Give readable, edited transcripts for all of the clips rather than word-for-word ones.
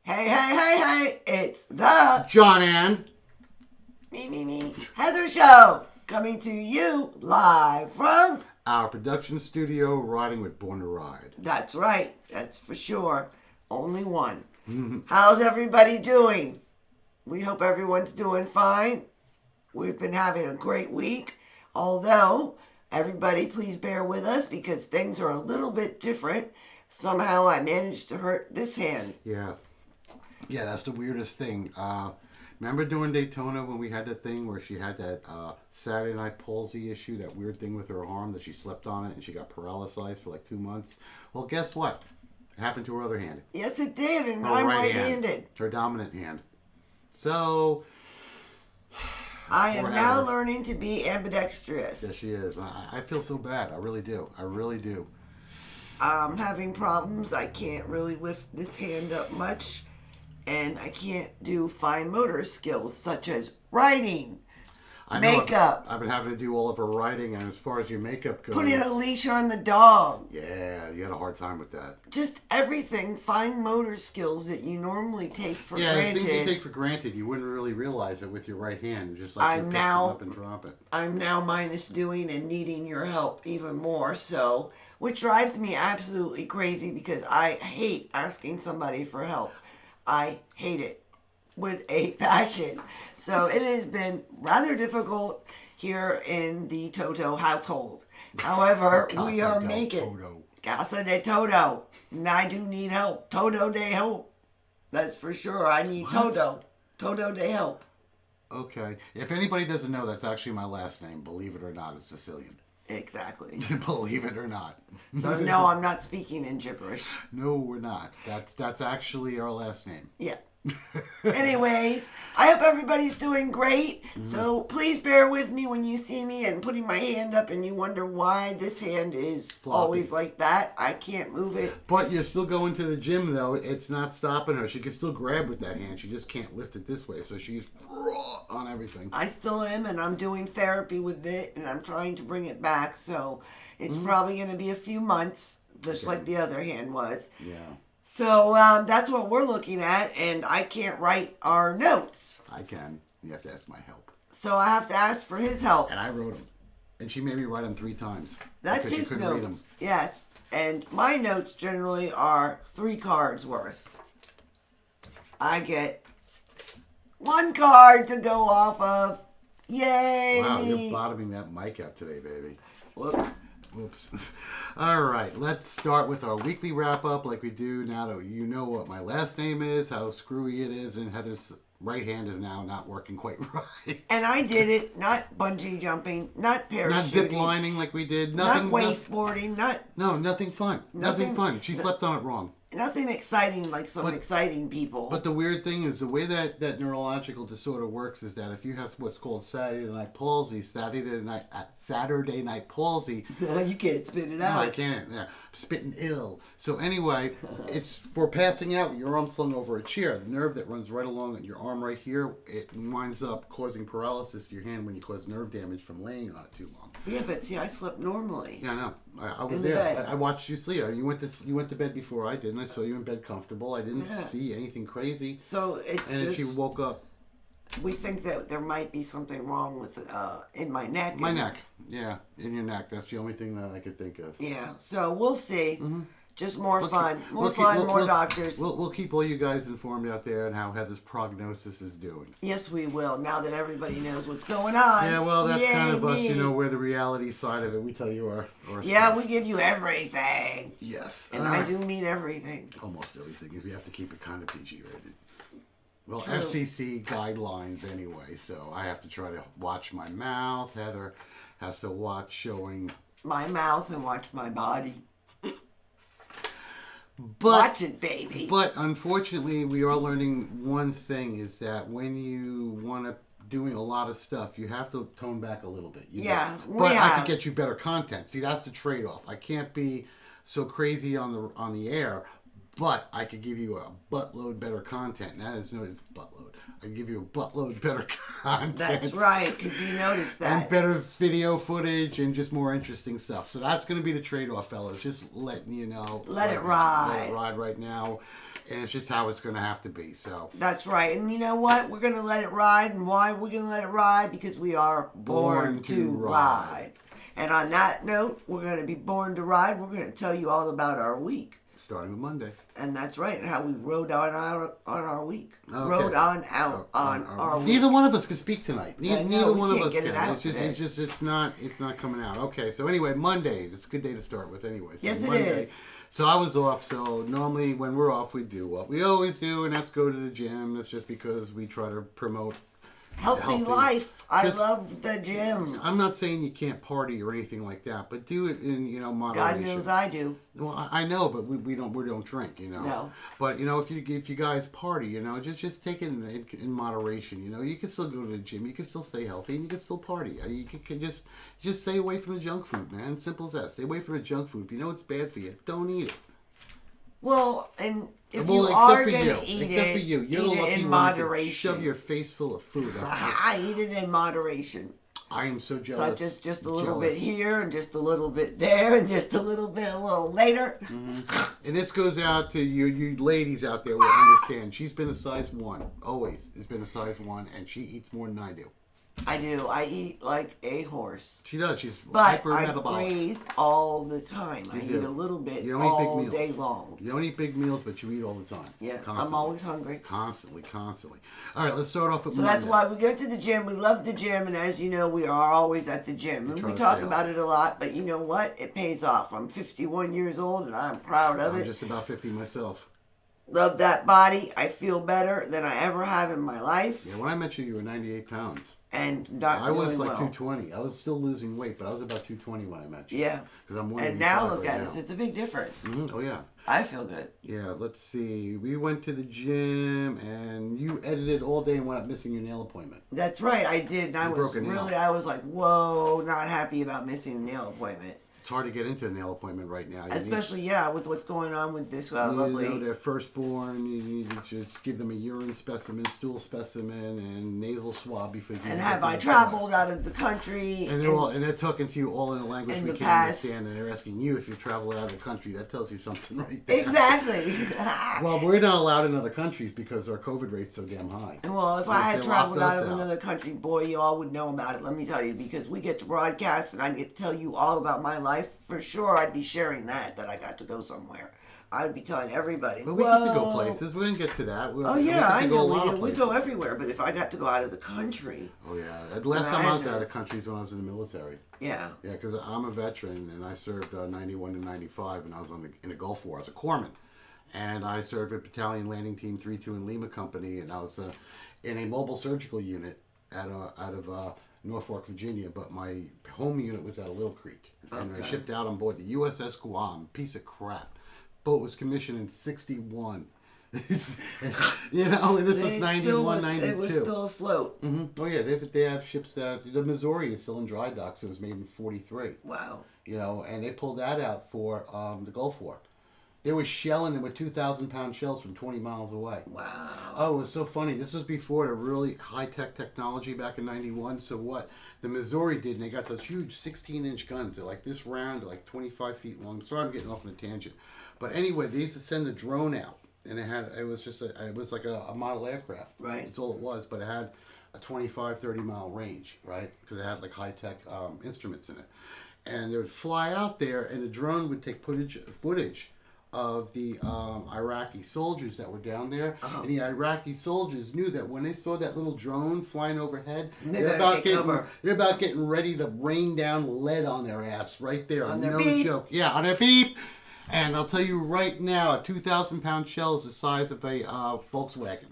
Hey, it's the John Ann. me, Heather Show, coming to you live from... Our production studio, Riding with Born to Ride. That's right, that's for sure. Only one. How's everybody doing? We hope everyone's doing fine. We've been having a great week, although everybody please bear with us because things are a little bit different. Somehow I managed to hurt this hand. Yeah, that's the weirdest thing. Remember during Daytona when we had the thing where she had that Saturday night palsy issue, that weird thing with her arm that she slept on it and she got paralyzed for like 2 months? Well, guess what? It happened to her other hand. Yes, it did, and Her I'm right right-handed. hand. Her dominant hand. So... I am now learning to be ambidextrous. Yes, she is. I feel so bad. I really do. I'm having problems. I can't really lift this hand up much, and I can't do fine motor skills such as writing, makeup. I've been having to do all of her writing, and as far as your makeup goes... Putting a leash on the dog. Yeah, you had a hard time with that. Just everything, fine motor skills that you normally take for granted. Yeah, things you take for granted, you wouldn't really realize it with your right hand. You just like you pick it up and drop it. I'm now minus doing and needing your help even more so, which drives me absolutely crazy because I hate asking somebody for help. I hate it with a passion. So it has been rather difficult here in the Toto household. However, we are making Casa de Toto. And I do need help. Toto de help. That's for sure. I need Toto. Toto de help. Okay. If anybody doesn't know, that's actually my last name. Believe it or not, it's Sicilian. Exactly. Believe it or not. So no, I'm not speaking in gibberish. No, we're not. That's actually our last name. Yeah. Anyways, I hope everybody's doing great. So please bear with me when you see me and putting my hand up and you wonder why this hand is always like that. I can't move it. But you're still going to the gym, though. It's not stopping her. She can still grab with that hand. She just can't lift it this way. So she's raw on everything. I still am, and I'm doing therapy with it, and I'm trying to bring it back. So it's probably going to be a few months, just like the other hand was. Yeah. So that's what we're looking at, and I can't write our notes. I can. You have to ask my help. So I have to ask for his help. And I wrote them. And she made me write them 3 times. That's his notes. Yes. And my notes generally are 3 cards worth. I get 1 card to go off of. Yay! Wow, you're bottoming that mic out today, baby. Whoops. All right, let's start with our weekly wrap-up like we do now that you know what my last name is, how screwy it is, and Heather's right hand is now not working quite right. And I did it, not bungee jumping, not parachuting. Not zip lining like we did. Nothing, not wakeboarding, nothing fun. Nothing fun. She slept on it wrong. Nothing exciting like some exciting people. But the weird thing is the way that neurological disorder works is that if you have what's called Saturday night palsy, Saturday night palsy. You can't spit it out. No, I can't. Yeah. Spitting ill. So anyway, it's for passing out. Your arm slung over a chair. The nerve that runs right along your arm right here, it winds up causing paralysis to your hand when you cause nerve damage from laying on it too long. Yeah, but see, I slept normally. Yeah, I know. I was there. I watched you sleep. You went to bed before I did, and I saw you in bed comfortable. I didn't see anything crazy. So it's and then she woke up. We think that there might be something wrong with in my neck. My neck, yeah, in your neck. That's the only thing that I could think of. Yeah. So we'll see. Just more fun, more doctors. We'll keep all you guys informed out there on how Heather's prognosis is doing. Yes, we will. Now that everybody knows what's going on. Yeah, well, that's kind of us, where the reality side of it. We tell you our yeah, stuff. we give you everything. Yes. And I do mean everything. Almost everything. We have to keep it kind of PG rated. Well, True. FCC guidelines anyway, so I have to try to watch my mouth. Heather has to watch showing my mouth and watch my body. Watch it, baby. But unfortunately, we are learning one thing is that when you want to doing a lot of stuff, you have to tone back a little bit. But I could get you better content. See, that's the trade-off. I can't be so crazy on the air, But I could give you a buttload better content. And that is no, it's buttload. I can give you a buttload better content. That's right, because you noticed that. And better video footage and just more interesting stuff. So that's going to be the trade-off, fellas. Just letting you know. Let it ride. Let it ride right now. And it's just how it's going to have to be. So that's right. And you know what? We're going to let it ride. And why we're going to let it ride? Because we are born to ride. And on that note, we're going to be born to ride. We're going to tell you all about our week. Starting with Monday. And that's right. And how we rode on our week. Okay. Rode on out on our week. Neither one of us can speak tonight. Neither one of us can. It's not coming out. Okay. So anyway, Monday. It's a good day to start with anyway. So yes, Monday, it is. So I was off. So normally when we're off, we do what we always do, and that's go to the gym. That's just because we try to promote healthy life. I love the gym. I'm not saying you can't party or anything like that, but do it in moderation. God knows I do. Well, I know, but we don't drink, No. But if you guys party, just take it in moderation. You can still go to the gym, you can still stay healthy, and you can still party. You can just stay away from the junk food, man. Simple as that. Stay away from the junk food. If you know it's bad for you, don't eat it. Well, and if you are going to eat except for you, you're the lucky in one moderation. Shove your face full of food. I eat it in moderation. I am so jealous. So just a little bit here, and just a little bit there, and just a little later. Mm-hmm. And this goes out to you ladies out there will understand. She's been a size 1. Always has been a size 1, and she eats more than I do. I do. I eat like a horse. She does. She's but hyper-metabolic. I graze all the time. I eat a little bit all day long. You don't eat big meals, but you eat all the time. Yeah, constantly. I'm always hungry. Constantly. All right, let's start off with So Monday. that's why we go to the gym. We love the gym, and as you know, we are always at the gym. And we talk about it a lot, but you know what? It pays off. I'm 51 years old, and I'm proud of it. I'm just about 50 myself. Love that body. I feel better than I ever have in my life. Yeah, when I met you were 98 pounds. And not I was like well. 220. I was still losing weight, but I was about 220 when I met you. Yeah. Because I'm 185 and now look right at now. us. It's a big difference. Mm-hmm. Oh, yeah. I feel good. Yeah, let's see. We went to the gym, and you edited all day and wound up missing your nail appointment. That's right. I did. And I was like, whoa, not happy about missing a nail appointment. It's hard to get into a nail appointment right now. Especially, with what's going on with this lovely... their firstborn. You need to just give them a urine specimen, stool specimen, and nasal swab before you can... And have I traveled out of the country? And they're talking to you all in a language we can't understand, and they're asking you if you traveled out of the country. That tells you something right there. Exactly. Well, we're not allowed in other countries because our COVID rate's so damn high. Well, if I had traveled out of another country, boy, you all would know about it, let me tell you, because we get to broadcast, and I get to tell you all about my life. For sure, I'd be sharing that I got to go somewhere. I'd be telling everybody. But we get to go places. We didn't get to that. I know we go everywhere. But if I got to go out of the country. Oh, yeah. The last time I was out of the country is when I was in the military. Yeah. Yeah, because I'm a veteran, and I served 91 to 95, and I was in the Gulf War. I was a corpsman. And I served with Battalion Landing Team 32 in Lima Company, and I was in a mobile surgical unit out of Norfolk, Virginia, but my home unit was at Little Creek. And I shipped out on board the USS Guam, piece of crap. Boat was commissioned in 61. And this was 91, 92. It was still afloat. Mm-hmm. Oh, yeah, they have ships that... The Missouri is still in dry docks. It was made in 43. Wow. And they pulled that out for the Gulf War. They were shelling them with 2,000-pound shells from 20 miles away. Wow. Oh, it was so funny. This was before the really high-tech technology back in 91. So what the Missouri did, and they got those huge 16-inch guns. They're like this round, they're like 25 feet long. Sorry, I'm getting off on a tangent. But anyway, they used to send a drone out, and it was like a model aircraft. Right. That's all it was, but it had a 25, 30-mile range, right? Because it had like high-tech instruments in it. And they would fly out there, and the drone would take footage of the Iraqi soldiers that were down there. Uh-huh. And the Iraqi soldiers knew that when they saw that little drone flying overhead, they're about getting ready to rain down lead on their ass right there. On their beep. Joke. Yeah, on their beep. And I'll tell you right now, a 2,000-pound shell is the size of a Volkswagen.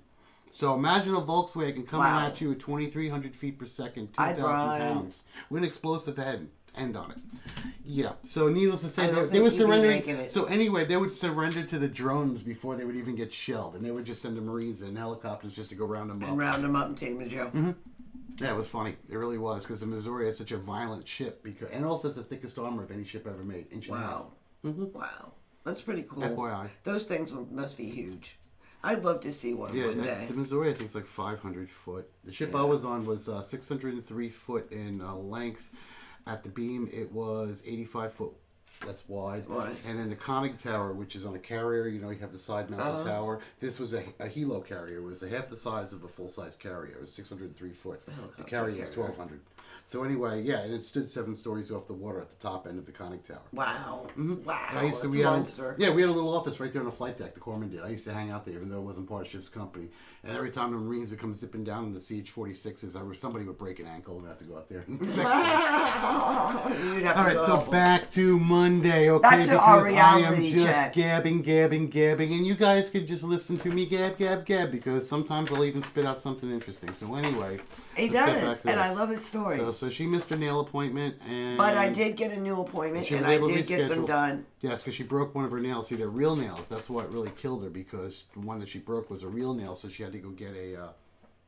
So imagine a Volkswagen coming at you at 2,300 feet per second, 2,000 pounds, with an explosive end on it. Yeah. So needless to say, they were surrendering. So anyway, they would surrender to the drones before they would even get shelled, and they would just send the Marines and helicopters just to go round them up. And round them up and take them to jail. Mm-hmm. Yeah, it was funny. It really was, because the Missouri is such a violent ship, and also it's the thickest armor of any ship ever made. Wow. Mm-hmm. Wow. That's pretty cool. FYI. Those things must be huge. I'd love to see one day. The Missouri I think is like 500 foot. The ship I was on was 603 foot in length. At the beam, it was 85 foot. That's wide. Right. And then the conning tower, which is on a carrier, you have the side mounted tower. This was a helo carrier. It was half the size of a full size carrier. It was 603 foot. The carrier is 1,200. So anyway, and it stood 7 stories off the water at the top end of the conning tower. Wow. Mm-hmm. Wow. And I used to, that's we a had monster. we had a little office right there on the flight deck, the corpsman did. I used to hang out there even though it wasn't part of ship's company. And every time the Marines would come zipping down in the CH-46s, somebody would break an ankle and I'd have to go out there and fix it. All right, so back to Monday, okay? Back to because our I am reality just check. gabbing, and you guys could just listen to me gab, because sometimes I'll even spit out something interesting. So anyway, he let's get back does, to and I this. love his stories. So she missed her nail appointment, But I did get a new appointment, and I did get them done. Yes, because she broke one of her nails. See, they're real nails. That's what really killed her, because the one that she broke was a real nail, so she had to go get a,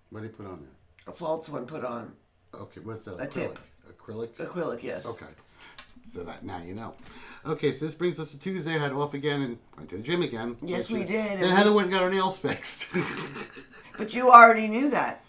what did they put on there? A false one put on. Okay, what's that? A tip. Acrylic? Acrylic, yes. Okay. So now you know. Okay, so this brings us to Tuesday. I had off again and went to the gym again. Yes, we did. Then Heather went and got her nails fixed. But you already knew that.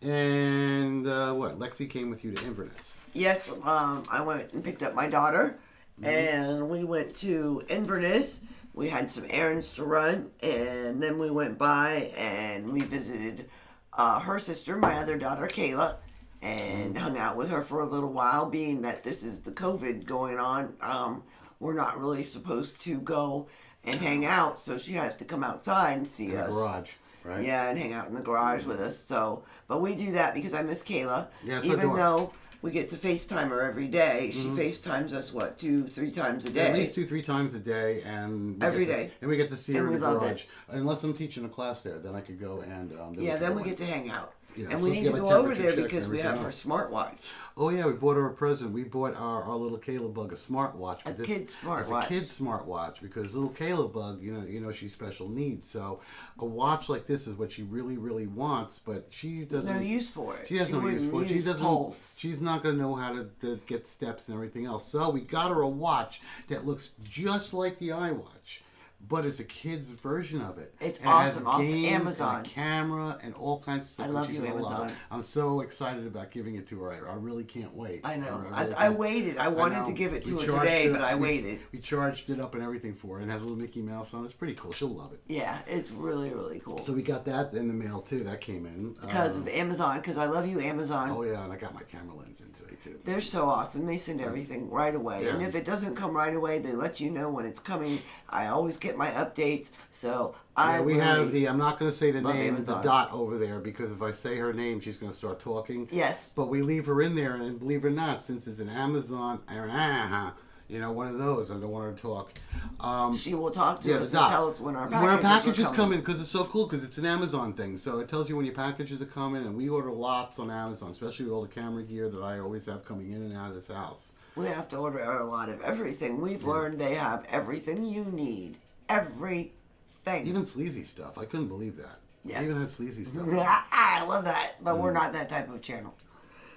And Lexi came with you to Inverness. Yes, I went and picked up my daughter, and we went to Inverness. We had some errands to run, and then we went by and we visited her sister, my other daughter, Kayla, and hung out with her for a little while. Being that this is the COVID going on, we're not really supposed to go and hang out, so she has to come outside and see us. In the garage, right? Yeah, and hang out in the garage with us. So, but we do that because I miss Kayla. Yeah, even though we get to FaceTime her every day. She FaceTimes us, 2-3 times a day? At least 2-3 times a day, and every day. And we get to see her in the garage. It. Unless I'm teaching a class there, then I could go and then we get to hang out. Yeah, and so we need to go over there because we have her smartwatch. Oh yeah, we bought her a present. We bought our little Kayla Bug a smartwatch. A kid's smartwatch. It's a kid's smartwatch because little Kayla Bug, you know she's special needs. So a watch like this is what she really, really wants, but she doesn't. No use for it. She has no use for it. She doesn't. Pulse. She's not going to know how to get steps and everything else. So we got her a watch that looks just like the iWatch. But it's a kid's version of it. It's and awesome. It has Off games Amazon. and a camera and all kinds of stuff. I love she's you, gonna Amazon. love it. I'm so excited about giving it to her. I really can't wait. I know. really I waited. I wanted to give it to her today, but I waited. We charged it up and everything for her. And it has a little Mickey Mouse on it. It's pretty cool. She'll love it. Yeah, it's really, really cool. So we got that in the mail too. That came in. Because of Amazon. Because I love you, Amazon. Oh yeah, and I got my camera lens in today too. They're so awesome. They send everything right away. Yeah. And if it doesn't come right away, they let you know when it's coming. I always get my updates. So we have the, I'm not going to say the name, Amazon. the dot over there, because if I say her name, she's going to start talking. Yes. But we leave her in there, and believe it or not, since it's an Amazon, one of those, I don't want her to talk. She will talk to us and tell us when our packages are coming, because it's so cool, because it's an Amazon thing. So it tells you when your packages are coming, and we order lots on Amazon, especially with all the camera gear that I always have coming in and out of this house. We have to order a lot of everything. We've learned they have everything you need. Everything. Even sleazy stuff. I couldn't believe that. Yeah. They even had sleazy stuff. I love that, but we're not that type of channel.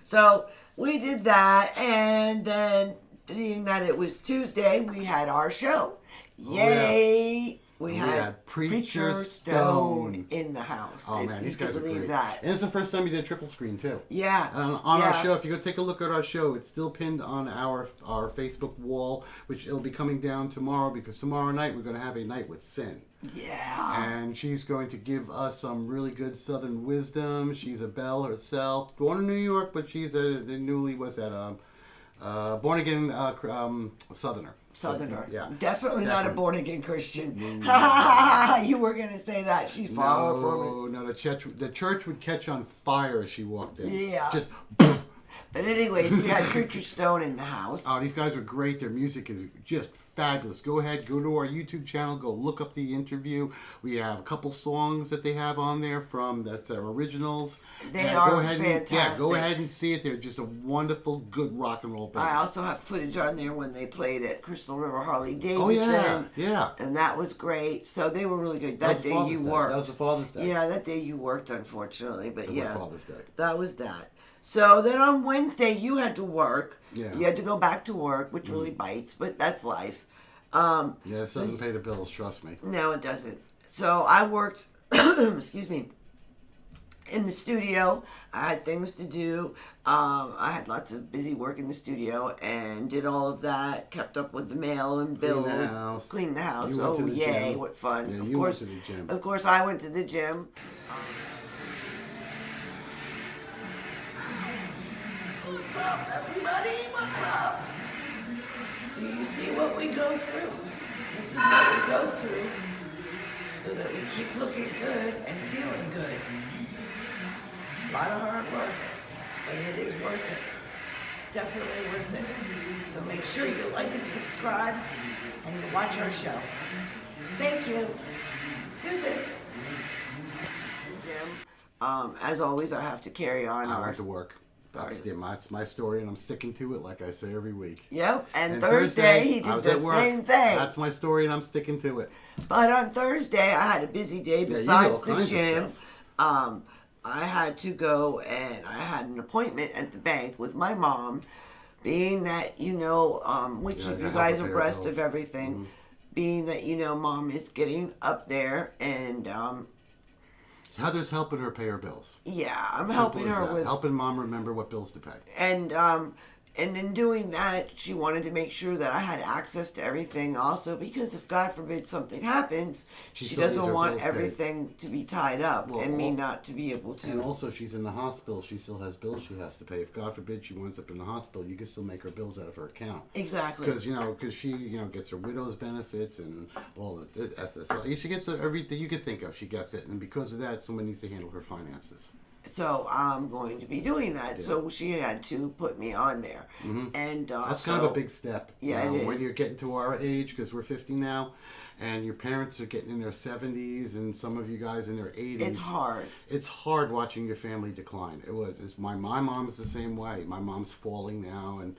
So we did that, and then being that it was Tuesday, we had our show. Yay! We had Preacher Stone in the house. Oh man, these guys are great. That. And it's the first time you did a triple screen too. Yeah. On our show, if you go take a look at our show, it's still pinned on our Facebook wall, which it'll be coming down tomorrow, because tomorrow night we're going to have a night with Sin. Yeah. And she's going to give us some really good Southern wisdom. She's a belle herself, born in New York, but she's born again Southerner. Southerner. Yeah. Definitely not a born again Christian. You were going to say that. She's far from it. No, the church would catch on fire as she walked in. Yeah. Just But anyways, we had Preacher Stone in the house. Oh, these guys are great. Their music is just fabulous. Go ahead, go to our YouTube channel, go look up the interview. We have a couple songs that they have on there that's their originals. They are fantastic. Go ahead and see it. They're just a wonderful, good rock and roll band. I also have footage on there when they played at Crystal River Harley Davidson. Oh, yeah. And that was great. So they were really good. That day you worked. That was the Father's Day. Yeah, that day you worked, unfortunately. But Father's Day. That was that. So then on Wednesday, you had to work. Yeah. You had to go back to work, which really bites, but that's life. This doesn't pay the bills, trust me. No, it doesn't. So I worked, excuse me, in the studio. I had things to do. I had lots of busy work in the studio and did all of that. Kept up with the mail and bills. Clean the house. Clean the house. You went to the yay! gym. What fun! Yeah, of you course, went to the gym. Of course, I went to the gym. What's up, everybody? What's up? Do you see what we go through? This is what we go through so that we keep looking good and feeling good. A lot of hard work, but it is worth it. Definitely worth it. So make sure you like and subscribe and you watch our show. Thank you. Deuces. Jim, as always, I have to carry on. I went to work. That's my story, and I'm sticking to it like I say every week. Yep, and Thursday he did the same thing. That's my story, and I'm sticking to it. But on Thursday, I had a busy day besides the gym. I had to go and I had an appointment at the bank with my mom, being that, we keep you guys abreast of everything, being that, Mom is getting up there and... Heather's helping her pay her bills. Yeah, I'm helping her with... Helping Mom remember what bills to pay. And in doing that, she wanted to make sure that I had access to everything also, because if God forbid something happens, she doesn't want everything to be tied up and me not to be able to. And also, she's in the hospital. She still has bills she has to pay. If God forbid she winds up in the hospital, you can still make her bills out of her account. Exactly. Because she gets her widow's benefits and all the SSL. She gets everything you could think of. She gets it. And because of that, someone needs to handle her finances. So I'm going to be doing that. Yeah. So she had to put me on there, and that's kind of a big step. Yeah, it is. When you're getting to our age, because we're 50 now, and your parents are getting in their 70s, and some of you guys in their 80s. It's hard. It's hard watching your family decline. My mom is the same way. My mom's falling now, and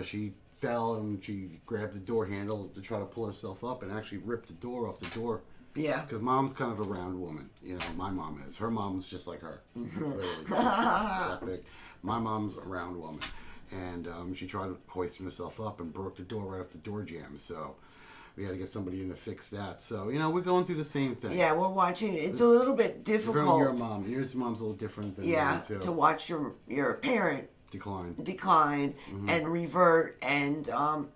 she fell and she grabbed the door handle to try to pull herself up and actually ripped the door off the door. Yeah. Because Mom's kind of a round woman. My mom is. Her mom's just like her. Literally, that big. My mom's a round woman. And she tried to hoist herself up and broke the door right off the door jamb. So we had to get somebody in to fix that. So, we're going through the same thing. Yeah, we're watching. It's a little bit difficult. Your mom. Your mom's a little different than mine, too. To watch your parent decline and revert. And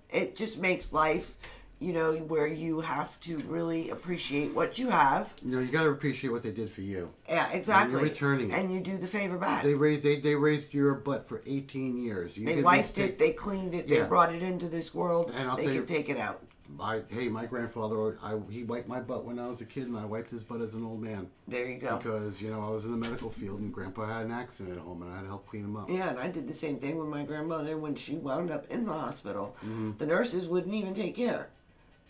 it just makes life... where you have to really appreciate what you have. You got to appreciate what they did for you. Yeah, exactly. And you're returning it. And you do the favor back. They raised your butt for 18 years. They wiped it, they cleaned it, they brought it into this world, and they can take it out. My grandfather, he wiped my butt when I was a kid, and I wiped his butt as an old man. There you go. Because, I was in the medical field, and Grandpa had an accident at home, and I had to help clean him up. Yeah, and I did the same thing with my grandmother when she wound up in the hospital. The nurses wouldn't even take care.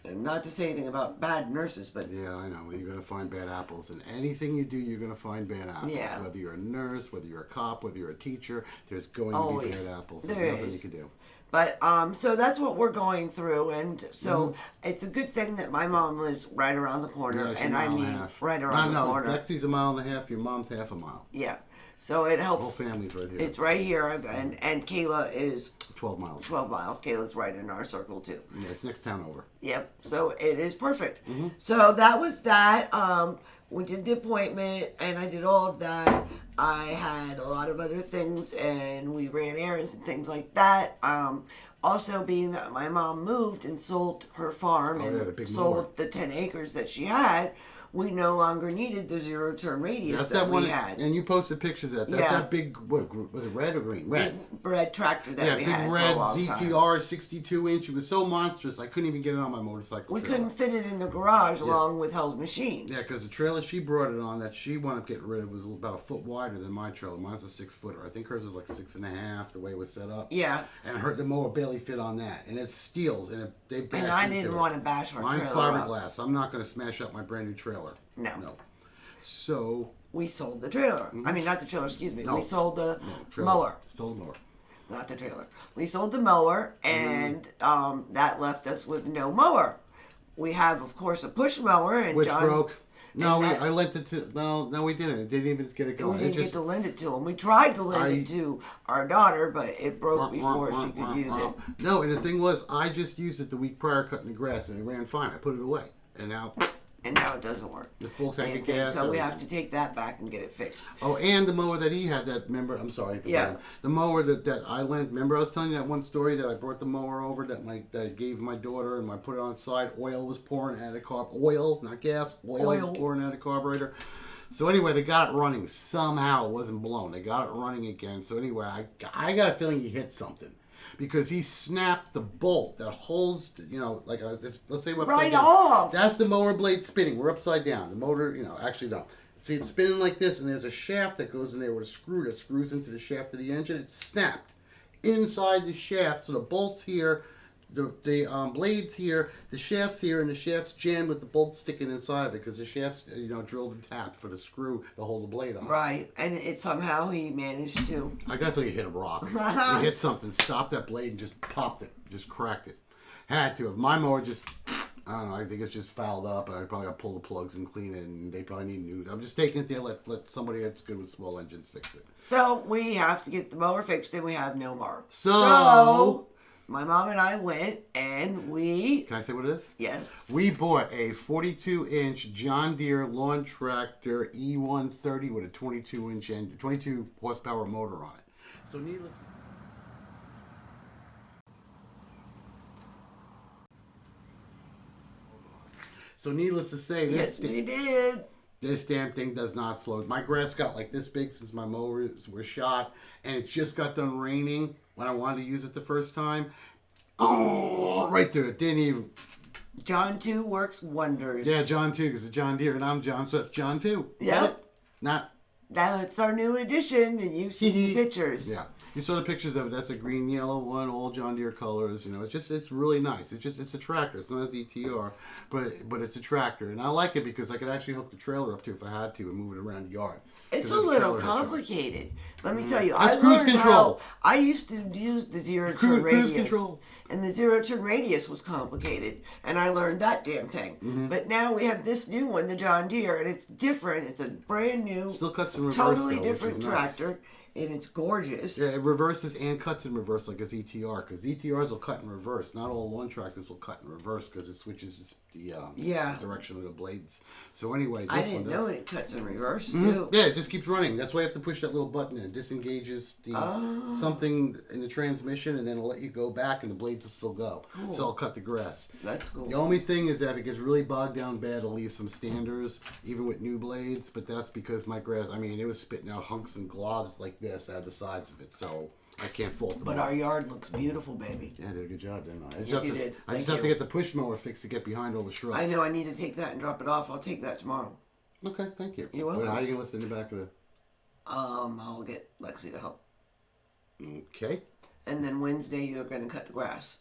Not to say anything about bad nurses, but... Yeah, I know. You're going to find bad apples. And anything you do, you're going to find bad apples. Yeah. Whether you're a nurse, whether you're a cop, whether you're a teacher, there's going to be bad apples. There's nothing you can do. But, so that's what we're going through. And so it's a good thing that my mom lives right around the corner. Yeah, and I mean, right around the corner. No, Bexy's a mile and a half. Your mom's half a mile. Yeah. So it helps. The whole family's right here. It's right here. And Kayla is... 12 miles. 12 miles. Kayla's right in our circle, too. Yeah, it's next town over. Yep. So it is perfect. So that was that. We did the appointment, and I did all of that. I had a lot of other things, and we ran errands and things like that. Also, being that my mom moved and sold her farm and sold the 10 acres that she had, we no longer needed the zero-turn radius that we had. And you posted pictures of that. That's that big, what, was it red or green? Red. Red tractor that we had big red ZTR 62-inch. It was so monstrous, I couldn't even get it on my motorcycle We trailer. couldn't fit it in the garage along with Hell's machine. Yeah, because the trailer she brought it on that she wound up getting rid of was about a foot wider than my trailer. Mine's a 6-footer. I think hers was like 6.5, the way it was set up. Yeah. And the mower barely fit on that. And it's steels, and they bashed And I didn't want to bash our Mine's trailer fiberglass. I'm not going to smash up my brand new trailer. No. So we sold the trailer. I mean, not the trailer, excuse me. No. We sold the mower. Sold the mower. Not the trailer. We sold the mower, and that left us with no mower. We have, of course, a push mower. And Which John, broke. No, I lent it to. No, we didn't. It didn't even get it going. We didn't get to lend it to him. We tried to lend it to our daughter, but it broke before she could use it. No, and the thing was, I just used it the week prior cutting the grass, and it ran fine. I put it away, and now it doesn't work. The full tank of gas. So we have to take that back and get it fixed. Oh, and the mower that he had, I'm sorry. Yeah. The mower that I lent. Remember I was telling you that one story that I brought the mower over that I gave my daughter, and I put it on the side. Oil was pouring out of the carb. Oil, not gas. Oil was pouring out of the carburetor. So anyway, they got it running. Somehow it wasn't blown. They got it running again. So anyway, I got a feeling he hit something. Because he snapped the bolt that holds, let's say we're upside down. Off. That's the mower blade spinning. We're upside down. The motor, actually no. See, it's spinning like this, and there's a shaft that goes in there with a screw that screws into the shaft of the engine. It's snapped inside the shaft, so the bolt's here, the blade's here, the shaft's here, and the shaft's jammed with the bolt sticking inside of it because the shaft's drilled and tapped for the screw to hold the blade on. Right, and somehow he managed to. I got to think he hit a rock. He hit something, stopped that blade, and just popped it, just cracked it. Had to. If my mower just, I don't know, I think it's just fouled up, and I probably got to pull the plugs and clean it, and they probably need new. I'm just taking it there, let somebody that's good with small engines fix it. So we have to get the mower fixed, and we have no mower. So my mom and I went, and we... Can I say what it is? Yes. We bought a 42-inch John Deere lawn tractor E130 with a 22-inch engine, 22 horsepower motor on it. So needless to say, we did. This damn thing does not slow. My grass got like this big since my mowers were shot, and it just got done raining when I wanted to use it the first time. Oh, right there. It didn't even... John 2 works wonders. Yeah, John 2, because it's John Deere, and I'm John, so that's John 2. Yep. That's our new addition, and you've seen the pictures. Yeah. You saw the pictures of it. That's a green, yellow one, all John Deere colors. It's really nice. It's a tractor. It's not a ZTR, but it's a tractor. And I like it because I could actually hook the trailer up to if I had to and move it around the yard. It's a little complicated. Let me tell you. That's cruise control. I used to use the zero-turn radius. Cruise control. And the zero-turn radius was complicated. And I learned that damn thing. Mm-hmm. But now we have this new one, the John Deere, and it's different. It's a brand new, still cuts in reverse, totally different tractor. Nice. And it's gorgeous. Yeah, it reverses and cuts in reverse like a ZTR, because ZTRs will cut in reverse. Not all lawn tractors will cut in reverse because it switches the direction of the blades. So anyway, this I didn't know it cuts in reverse too. Mm-hmm. Yeah, it just keeps running. That's why you have to push that little button and it disengages something in the transmission, and then it'll let you go back, and the blades will still go. Cool. So I'll cut the grass. That's cool. The only thing is that if it gets really bogged down bad, it'll leave some standers, even with new blades. But that's because my grass, it was spitting out hunks and globs like this out of the sides of it, so I can't fault them. But our yard looks beautiful, baby. Yeah, I did a good job, didn't I? I just have to get the push mower fixed to get behind all the shrubs. I know I need to take that and drop it off. I'll take that tomorrow. Okay, thank you. You're welcome. How are you going to lift in the back of the... I'll get Lexi to help. Okay. And then Wednesday you're going to cut the grass.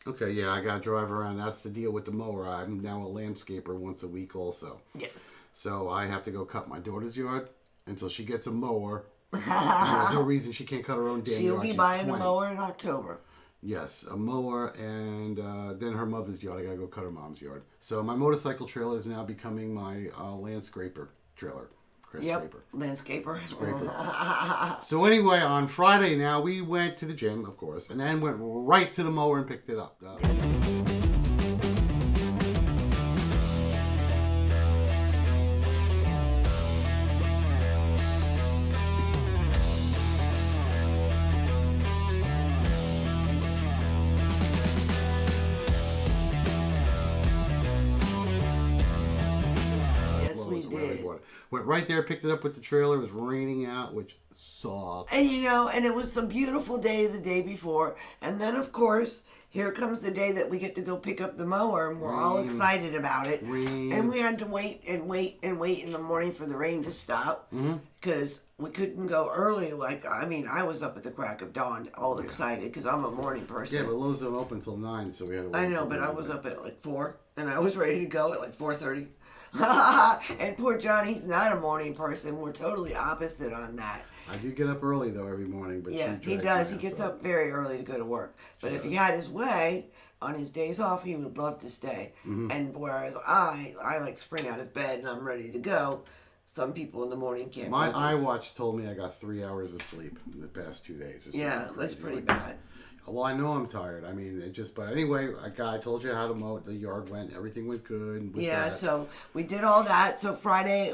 Okay, yeah, I got to drive around. That's the deal with the mower. I'm now a landscaper once a week also. Yes. So I have to go cut my daughter's yard until she gets a mower. There's no reason she can't cut her own damn yard. She'll be buying a mower in October. Yes, a mower, and then her mother's yard. I gotta go cut her mom's yard. So my motorcycle trailer is now becoming my landscaper trailer. Scraper. Landscaper. Scraper. So anyway, on Friday now, we went to the gym, of course, and then went right to the mower and picked it up. Went right there, picked it up with the trailer. It was raining out, which sucked. And and it was a beautiful day the day before. And then, of course, here comes the day that we get to go pick up the mower, and we're all excited about it. Rain. And we had to wait and wait and wait in the morning for the rain to stop because we couldn't go early. I was up at the crack of dawn, all excited because I'm a morning person. Yeah, but Lowe's don't open until 9, so we had to wait. I know, but I was up at 4, and I was ready to go at 4:30. And poor John, he's not a morning person. We're totally opposite on that. I do get up early, though, every morning. But yeah, he does. He gets up very early to go to work. But if he had his way, On his days off, he would love to stay. Mm-hmm. And whereas I like spring out of bed and I'm ready to go, some people in the morning can't My focus. iWatch told me I got 3 hours of sleep in the past 2 days. Or Yeah, something that's crazy pretty like bad. Well, I know I'm tired. I mean, but anyway, I told you how to mow. The yard went, everything went good. With Yeah, that. so we did all that. So Friday,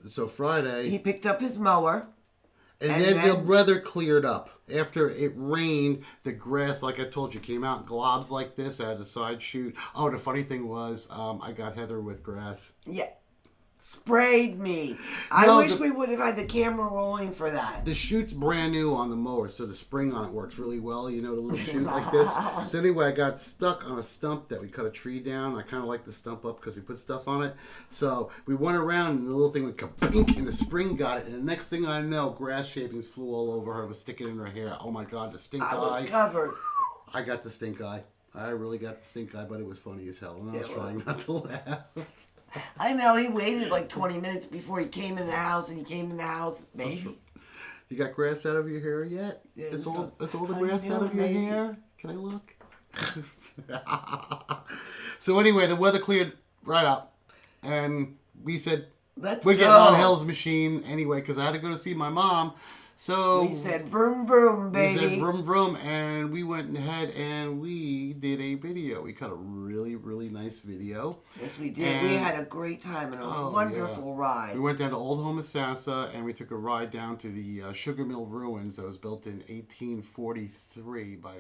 So Friday. he picked up his mower. And then the weather cleared up. After it rained, the grass, like I told you, came out in globs like this. I had to side shoot. Oh, the funny thing was, I got Heather with grass. Yeah. Sprayed me. I wish we would have had the camera rolling for that. The chute's brand new on the mower, so the spring on it works really well. You know, the little chute like this. So anyway, I got stuck on a stump that we cut a tree down. I kind of like the stump up because we put stuff on it. So we went around, and the little thing went ka-pink, and the spring got it. And the next thing I know, grass shavings flew all over her. It was sticking in her hair. Oh my God, the stink eye. I was covered. I got the stink eye. I really got the stink eye, but it was funny as hell, and I was trying not to laugh. I know, he waited like 20 minutes before he came in the house, and he came in the house, maybe. You got grass out of your hair yet? Yeah, is all the grass out of your hair? Can I look? So anyway, the weather cleared right up, and we said, we're getting on Hell's Machine anyway, because I had to go to see my mom. So we said vroom vroom, baby. We said vroom vroom, and we went ahead and we did a video. We cut a really, really nice video. Yes, we did. And we had a great time and a wonderful ride. We went down to Old Homosassa, and we took a ride down to the sugar mill ruins that was built in 1843 by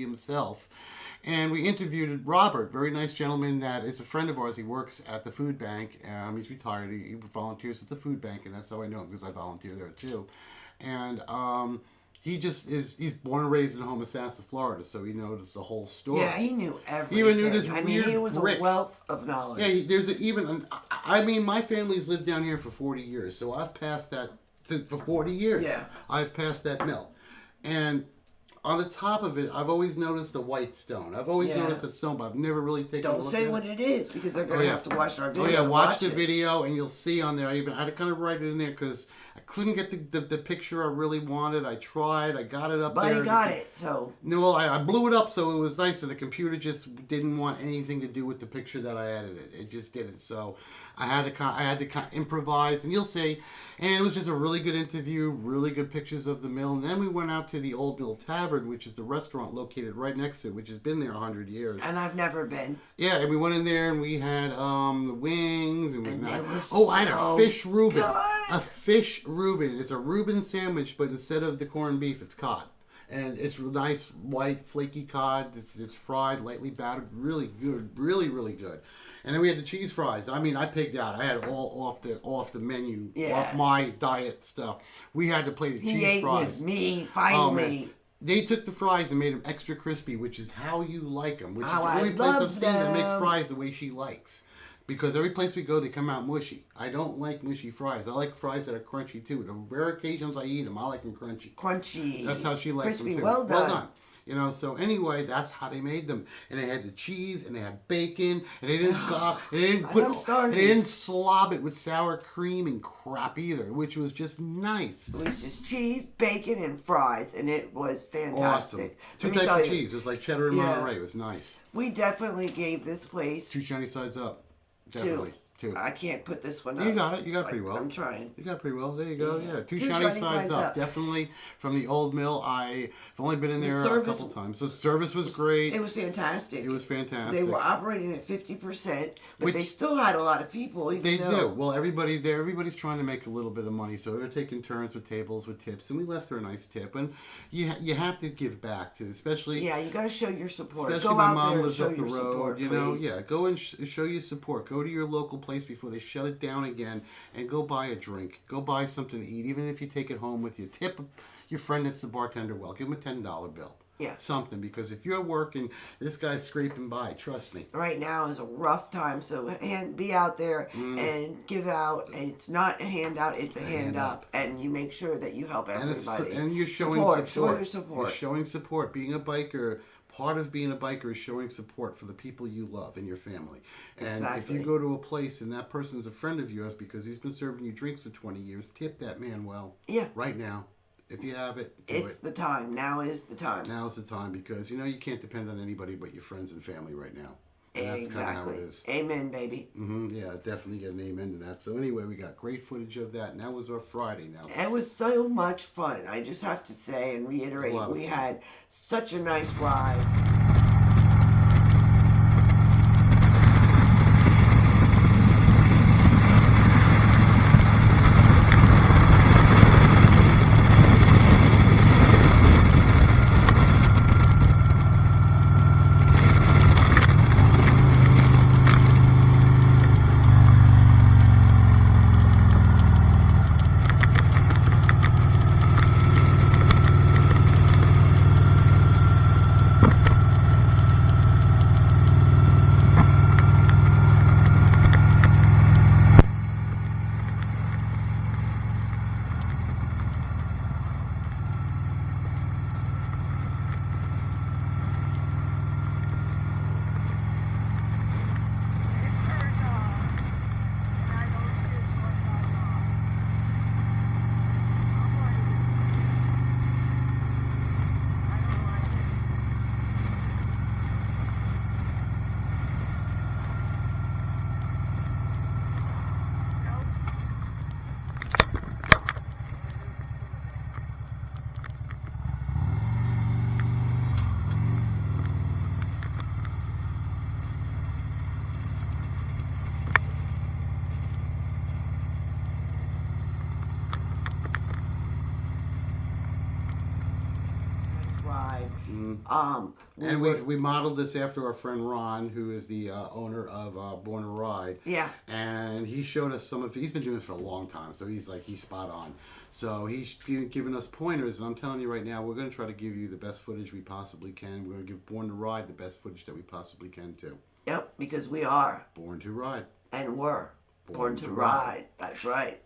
himself, and we interviewed Robert, very nice gentleman that is a friend of ours. He works at the food bank. He's retired. He volunteers at the food bank, and that's how I know him, because I volunteer there too. And he's born and raised in Homosassa, Florida, so he knows the whole story. Yeah, he knew everything. He even knew this he was a wealth of knowledge. Yeah, there's my family's lived down here for 40 years, so I've passed that for 40 years. Yeah, I've passed that mill, and on the top of it, I've always noticed a white stone. I've always noticed that stone, but I've never really taken a look at it. Don't say what it is, because they're going to have to watch our video. Oh, yeah, watch the video, and you'll see on there. I had to kind of write it in there, because I couldn't get the picture I really wanted. I tried. I got it up there. But he got it, so. No, well, I blew it up, so it was nice, and the computer just didn't want anything to do with the picture that I edited. It just didn't, so I had to improvise, and you'll see. And it was just a really good interview, really good pictures of the mill. And then we went out to the Old Mill Tavern, which is the restaurant located right next to it, which has been there 100 years. And I've never been. Yeah, and we went in there, and we had the wings. And I had a fish Reuben. A fish Reuben. It's a Reuben sandwich, but instead of the corned beef, it's cod. And it's nice, white, flaky cod. It's fried, lightly battered. Really good. Really, really good. And then we had the cheese fries. I mean, I picked out. I had it all off the menu, off my diet stuff. We had to play the cheese fries. With me, finally. They took the fries and made them extra crispy, which is how you like them. Which is the I only place I've seen that makes them. fries the way she likes. Because every place we go, they come out mushy. I don't like mushy fries. I like fries that are crunchy, too. The rare occasions I eat them, I like them crunchy. Crunchy. That's how she likes crispy, them, too. Well done. You know, so anyway, that's how they made them. And they had the cheese, and they had bacon, and they didn't slob it with sour cream and crap either, which was just nice. It was just cheese, bacon, and fries, and it was fantastic. Awesome. Two types of cheese. It was like cheddar and Monterey. It was nice. We definitely gave this place 2 shiny sides up. Definitely. 2. I can't put this one up. You got it. You got it pretty well. I'm trying. You got it pretty well. There you go. Yeah. 2 shiny sides up. Definitely from the old mill. I've only been in there a couple times. The service was great. It was fantastic. It was fantastic. They were operating at 50%, but they still had a lot of people. They do. Well, everybody's trying to make a little bit of money, so they're taking turns with tables with tips, and we left her a nice tip. And you have to give back to, especially. Yeah, you got to show your support. Especially my mom lives up the road. Support, you know, go and show your support. Go to your local place before they shut it down again, and go buy a drink. Go buy something to eat, even if you take it home with you. Tip your friend that's the bartender well. Give him a $10 bill. Yeah. Something, because if you're working, this guy's scraping by. Trust me. Right now is a rough time, so be out there and give out. It's not a handout; it's a hand up, and you make sure that you help everybody. And you're showing support. Show your support. You're showing support. Being a biker, part of being a biker is showing support for the people you love and your family. And if you go to a place and that person's a friend of yours because he's been serving you drinks for 20 years, tip that man well. Yeah. Right now. If you have it, do it's the time. Now is the time. Now is the time, because you can't depend on anybody but your friends and family right now. And that's kind of how it is. Amen, baby. Yeah, definitely get an amen to that. So anyway, we got great footage of that, and that was our Friday now. It was so much fun. I just have to say and reiterate, we had such a nice ride. And we modeled this after our friend Ron, who is the owner of Born to Ride. Yeah. And he showed us he's been doing this for a long time, so he's spot on. So he's giving us pointers, and I'm telling you right now, we're going to try to give you the best footage we possibly can. We're going to give Born to Ride the best footage that we possibly can, too. Yep, because we are. Born to Ride. And we're. Born to ride. That's right.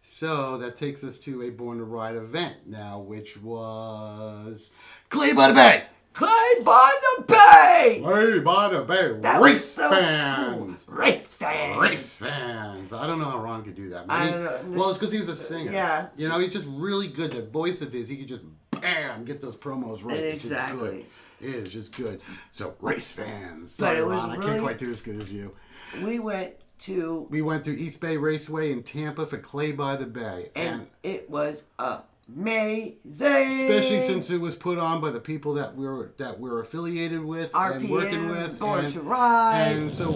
So that takes us to a Born to Ride event now, which was Clay by the Bay. Clay by the Bay! Clay by the Bay. That Race so fans. Cool. Race fans. Race fans. I don't know how Ron could do that. I don't know. Well, it's because he was a singer. Yeah. He's just really good. That voice of his, he could just, bam, get those promos right. Exactly. It is just good. So, race fans. But Sorry, it was Ron, I can't quite do as good as you. We went to East Bay Raceway in Tampa for Clay by the Bay. And it was amazing. Especially since it was put on by the people that we're affiliated with RPM, and working with. Born to Ride. And so...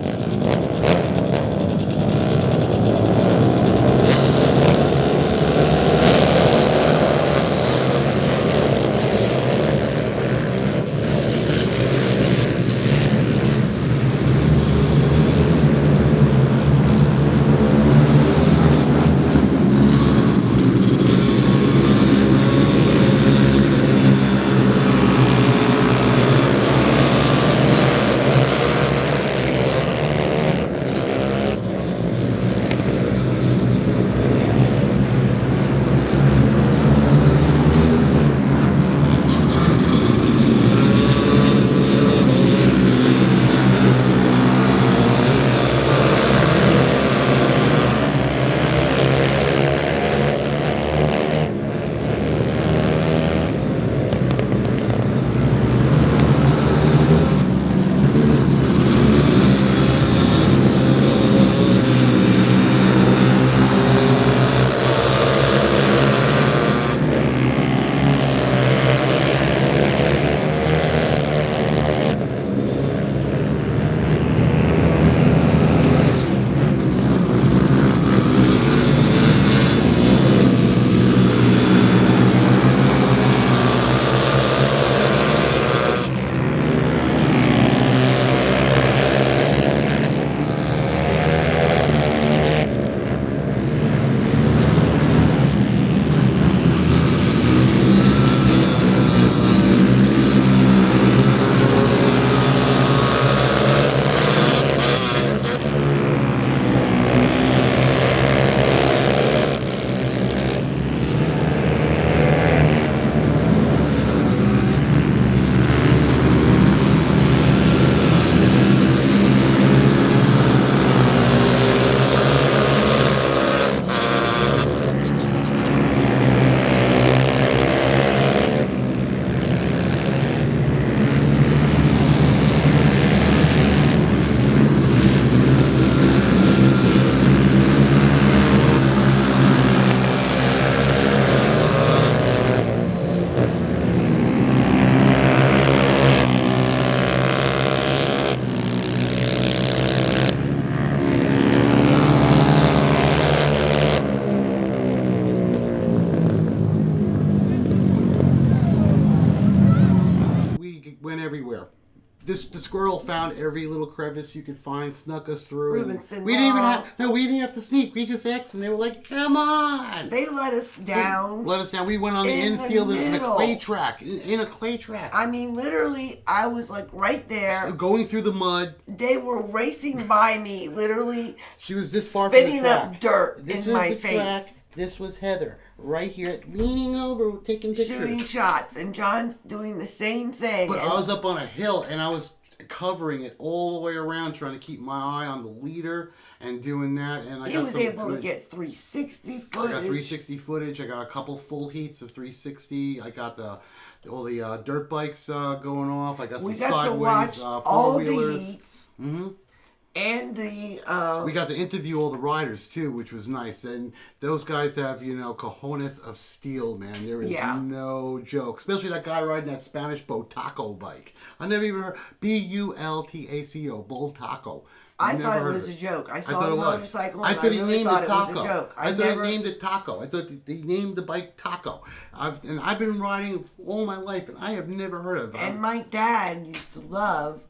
the squirrel found every little crevice you could find, snuck us through. Rubenson We didn't have to sneak. We just asked them. They were like, "Come on!" They let us down. Let us down. We went on the in infield the in a middle. clay track. In a clay track. I mean, literally, I was like right there. Going through the mud. They were racing by me, literally. She was this far from the spitting track. up dirt This in is my the face. track. This was Heather right here, leaning over, taking pictures. Shooting shots, and John's doing the same thing. But and I was up on a hill, and I was covering it all the way around, trying to keep my eye on the leader and doing that. And I he got was able to get 360 footage. I got 360 footage. I got a couple full heats of 360. I got all the dirt bikes going off. I got some We got sideways to watch all the four-wheelers. heats. And We got to interview all the riders too, which was nice. And those guys have, cojones of steel, man. There is no joke. Especially that guy riding that Spanish Botaco bike. I never even heard Bultaco, Bultaco. I thought it was a joke. I saw the motorcycle and I thought he really named thought it it was Taco. a joke. I thought he named it Taco. I thought he named the bike Taco. I've been riding all my life, and I have never heard of it. And my dad used to love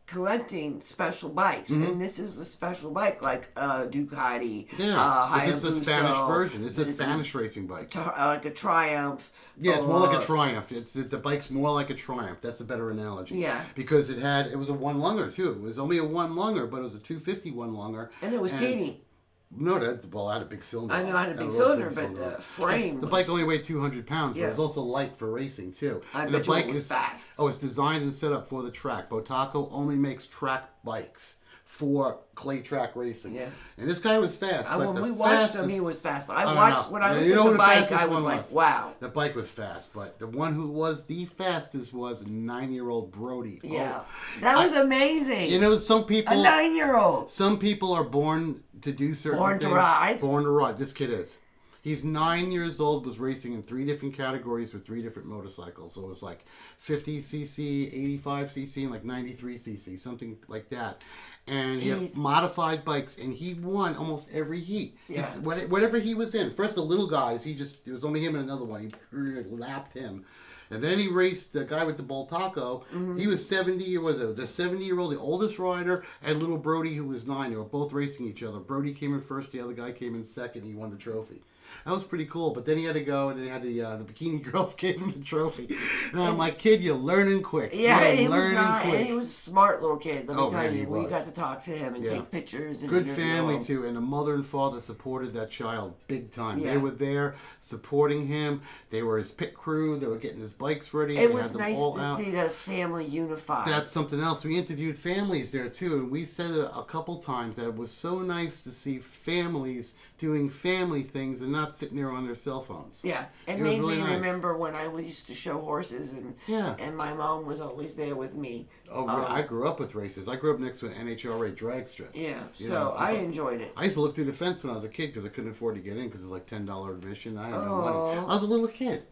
collecting special bikes, and this is a special bike like Ducati. But this is a Spanish Hayabusa. version. This is a Spanish racing bike. Like a Triumph. Yeah, it's more like a Triumph. The bike's more like a Triumph. That's a better analogy. Yeah. Because it was a one lunger too. It was only a one lunger, but it was a 250 one lunger. And it was teeny. No, I had a big cylinder. I know I had a big cylinder, but the frame. The bike only weighed 200 pounds, but it was also light for racing too. And the bike it was fast. Oh, it's designed and set up for the track. Botaco only makes track bikes for clay track racing. Yeah. And this guy was fast. When we watched him, he was fast. When I looked who at the the bike, fastest I was one like, wow. The bike was fast, but the one who was the fastest was 9-year-old Brody. Yeah. Oh, That was amazing. Some people... A 9-year-old. Some people are born to do certain things. Born to ride. Born to ride. This kid is. He's 9 years old, was racing in 3 different categories with 3 different motorcycles. So it was like 50cc, 85cc, and like 93cc, something like that. And he had modified bikes, and he won almost every heat. Yeah. Whatever he was in. First, the little guys, it was only him and another one. He lapped him. And then he raced the guy with the Bultaco. He was 70, or was it the 70-year-old, the oldest rider, and little Brody, who was 9. They were both racing each other. Brody came in first, the other guy came in second. He won the trophy. That was pretty cool. But then he had to go, and they had the bikini girls gave him the trophy. And I'm like, kid, you're learning quick. Yeah, he was not, and he was a smart little kid. Let me tell you, we was. got to talk to him and take pictures. And Good family too, and the mother and father supported that child big time. Yeah. They were there supporting him. They were his pit crew. They were getting his bikes ready. It was nice to see that family unified. That's something else. We interviewed families there too, and we said a couple times that it was so nice to see families doing family things and not sitting there on their cell phones. Yeah, it made me remember when I used to show horses, and my mom was always there with me. Oh, I grew up with races. I grew up next to an NHRA drag strip. Yeah, so I enjoyed it. I used to look through the fence when I was a kid because I couldn't afford to get in because it was like $10 admission. I had no money. I was a little kid.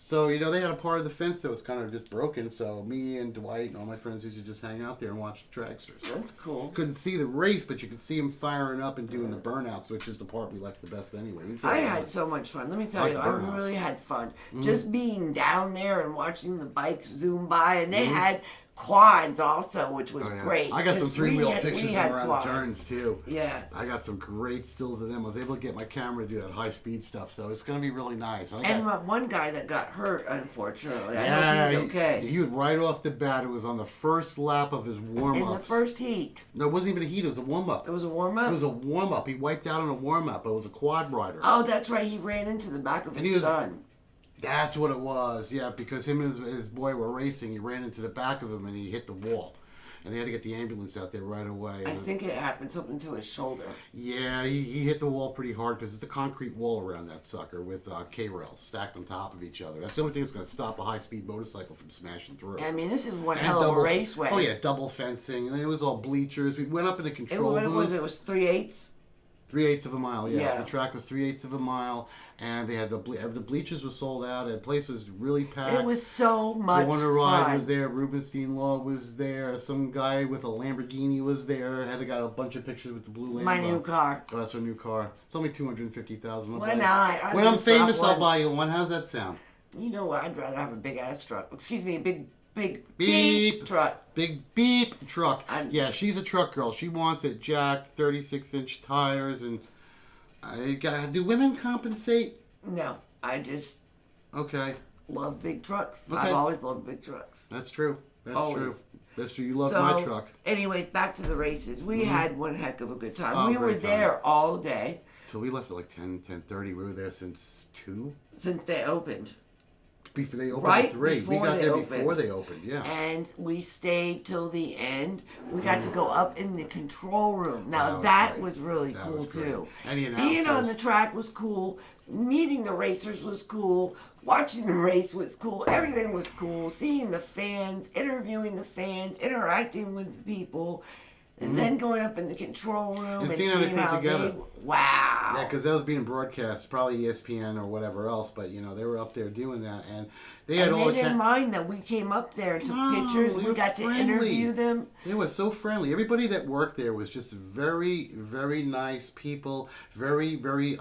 So, they had a part of the fence that was kind of just broken. So, me and Dwight and all my friends used to just hang out there and watch the dragsters. That's cool. Couldn't see the race, but you could see them firing up and doing the burnouts, which is the part we liked the best anyway. I had so much fun. Let me tell you, I really had fun. Just being down there and watching the bikes zoom by. And they had quads also, which was great. I got some 3-wheel pictures around quads. the turns too. Yeah. I got some great stills of them. I was able to get my camera to do that high speed stuff, so it's going to be really nice. One guy that got hurt, unfortunately. I hope he's okay. He was right off the bat. It was on the first lap of his warm-ups. In the first heat. No, it wasn't even a heat. It was a warm-up. It was a warm-up? It was a warm-up. He wiped out on a warm-up. It was a quad rider. Oh, that's right. He ran into the back of his son. That's what it was, yeah, because him and his boy were racing. He ran into the back of him and he hit the wall. And they had to get the ambulance out there right away. I think it happened something to his shoulder. Yeah, he hit the wall pretty hard because it's a concrete wall around that sucker with K-rails stacked on top of each other. That's the only thing that's going to stop a high-speed motorcycle from smashing through. I mean, this is one hell of a raceway. Oh, yeah, double fencing. And it was all bleachers. We went up in the control booth. It was 3/8? 3/8 of a mile, yeah. The track was 3/8 of a mile, and they had the bleachers were sold out. The place was really packed. It was so much fun. Ride was there. Rubenstein Law was there. Some guy with a Lamborghini was there. Had got a bunch of pictures with the blue Lambo. My new car. Oh, that's our new car. It's only $250,000. Why not? When I'm famous, I'll buy you one. How's that sound? You know what? I'd rather have a big ass truck. Excuse me, a big big Beep. truck. Big beep truck. I'm- Yeah, she's a truck girl. She wants it jacked, 36-inch tires, and do women compensate? No, I just Okay, love big trucks. Okay. I've always loved big trucks. that's true. That's true. Always. That's true. You love my truck. Anyways, back to the races. We had one heck of a good time. Oh, We were great time. there all day So we left at like 10:30. We were there since 2. since they opened. Before they opened Right at 3. We before got they there opened. before they opened, yeah. And we stayed till the end. We got to go up in the control room. Now That that was was, great. really That cool was great. too. And the Being on announcers. the track was cool. Meeting the racers was cool. Watching the race was cool. Everything was cool. Seeing the fans, interviewing the fans, interacting with people, and then going up in the control room and seeing how they put how together. wow. Yeah, because that was being broadcast, probably ESPN or whatever else, but they were up there doing that, and they had And all they the didn't mind that we came up there and took No, pictures. they We were got to friendly. interview them. They were so friendly. Everybody that worked there was just very, very nice people. Very, very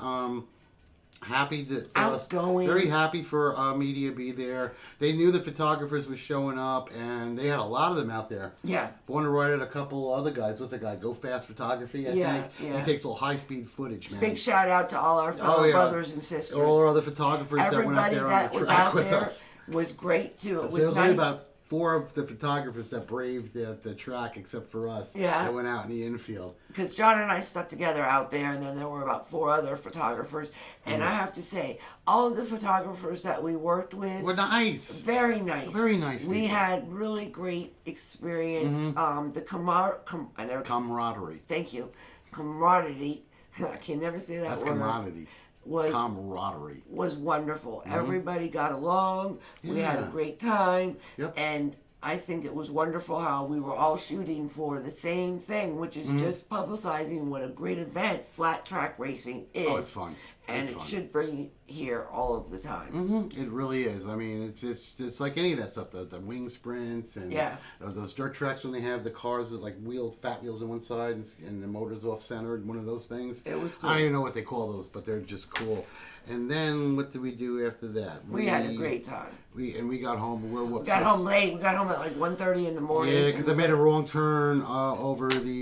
happy for us. Outgoing. Very happy for media to be there. They knew the photographers were showing up, and they had a lot of them out there. Yeah. Born to ride at a couple other guys. What's that guy? Go Fast Photography, I Yeah, think. yeah. He takes all high-speed footage, man. Big shout out to all our fellow Oh, yeah. brothers and sisters. All our other photographers that went out Everybody there on that the was track out with there us. was great too. It There was was only nice. about 4 of the photographers that braved the track, except for us. Yeah. That went out in the infield. Because John and I stuck together out there, and then there were about 4 other photographers. Mm-hmm. And I have to say, all of the photographers that we worked with, We're nice. very nice. Very nice We people. had really great experience. Mm-hmm. The Camaraderie. thank you, camaraderie. I can never say that That's word. commodity. Was Camaraderie. was wonderful. Everybody got along. We had a Mm-hmm. Yeah. great time. Yep. And I think it was wonderful how we were all shooting for the same thing, which Mm-hmm. is just publicizing what a great event flat track racing is. Oh, it's fun. And It's it fun. should bring here all of the time. It really is. I mean, it's like any of that stuff. The wing sprints and Yeah. those dirt tracks when they have the cars with like fat wheels on one side and the motors off centered. One of those things. It was cool. I don't even know what they call those, but they're just cool. And then what did we do after that? We had a great time. We got home. We got home late. We got home at like 1:30 in the morning. Yeah, because I made a wrong turn over the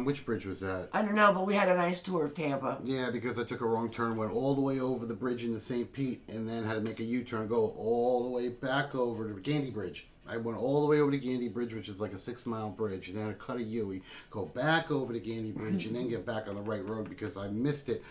which bridge was that? I don't know, but we had a nice tour of Tampa. Yeah, because I took a wrong turn, went all the way over the bridge into St. Pete, and then had to make a U-turn, go all the way back over to Gandy Bridge. I went all the way over to Gandy Bridge, which is like a 6-mile bridge, and then I cut a U, go back over to Gandy Bridge, and then get back on the right road because I missed it.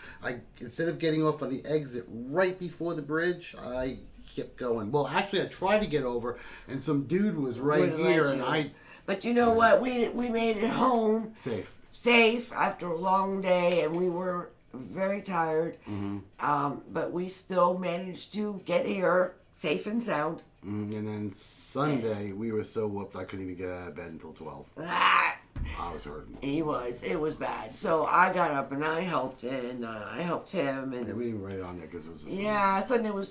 Instead of getting off on the exit right before the bridge, I kept going. Well, actually, I tried to get over, and some dude was right Would've here, let and you. But you know what? We made it home safe after a long day, and we were very tired. But we still managed to get here safe and sound. And then Sunday, we were so whooped I couldn't even get out of bed until 12. Ah, I was hurting. it was bad. So I got up and I helped, and I helped him, and Yeah, we didn't write it on there because it was a Sunday. yeah, Sunday was,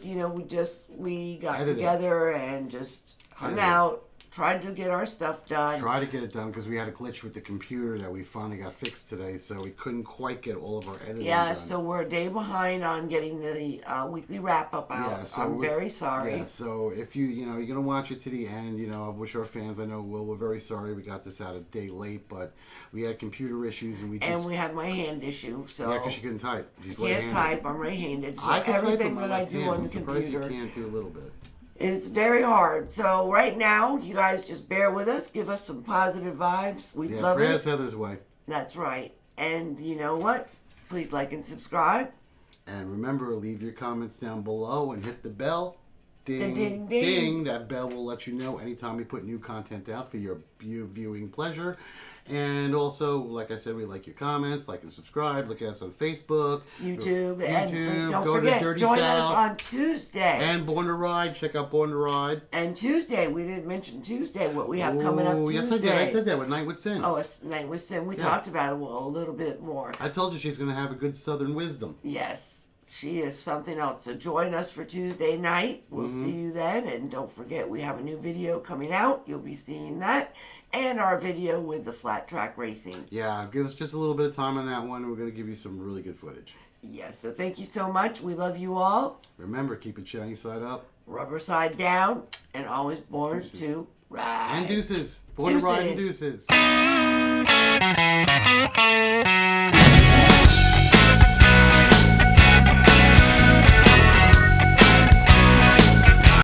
we got Edited. together and just hung Edited. out, tried to get our stuff done. Try to get it done because we had a glitch with the computer that we finally got fixed today, so we couldn't quite get all of our editing Yeah, done. so we're a day behind on getting the weekly wrap up out. Yeah, so I'm very sorry. Yeah, so if you're gonna watch it to the end, I wish our fans. I know we're very sorry we got this out a day late, but we had computer issues and we just And we had my hand issue, so yeah, because she couldn't type. She's can't left-handed. type. I'm right-handed, so I can type everything with my that I left do hand. on I'm the surprised computer you can't do a little bit. is very hard. So right now, you guys just bear with us. Give us some positive vibes. We Yeah, love prayers it. Heather's way. That's right. And you know what? Please like and subscribe. And remember, leave your comments down below and hit the bell. Ding, Ding, ding, ding. That bell will let you know anytime we put new content out for your viewing pleasure. And also, like I said, we like your comments, like and subscribe. Look at us on Facebook, YouTube, and don't go to forget, Dirty join South. us on Tuesday. And Born to Ride. Check out Born to Ride. And Tuesday, we didn't mention Tuesday, what we have coming up Tuesday. Yes, I did. I said that with Night with Sin. Oh, it's Night with Sin. We talked about it a little bit more. I told you she's going to have a good Southern wisdom. Yes, she is something else. So join us for Tuesday night. We'll see you then. And don't forget, we have a new video coming out. You'll be seeing that. And our video with the flat track racing. Yeah, give us just a little bit of time on that one. We're going to give you some really good footage. Yes, so thank you so much. We love you all. Remember, keep it shiny side up. Rubber side down. And always born to Ride. And deuces. Born to ride and deuces.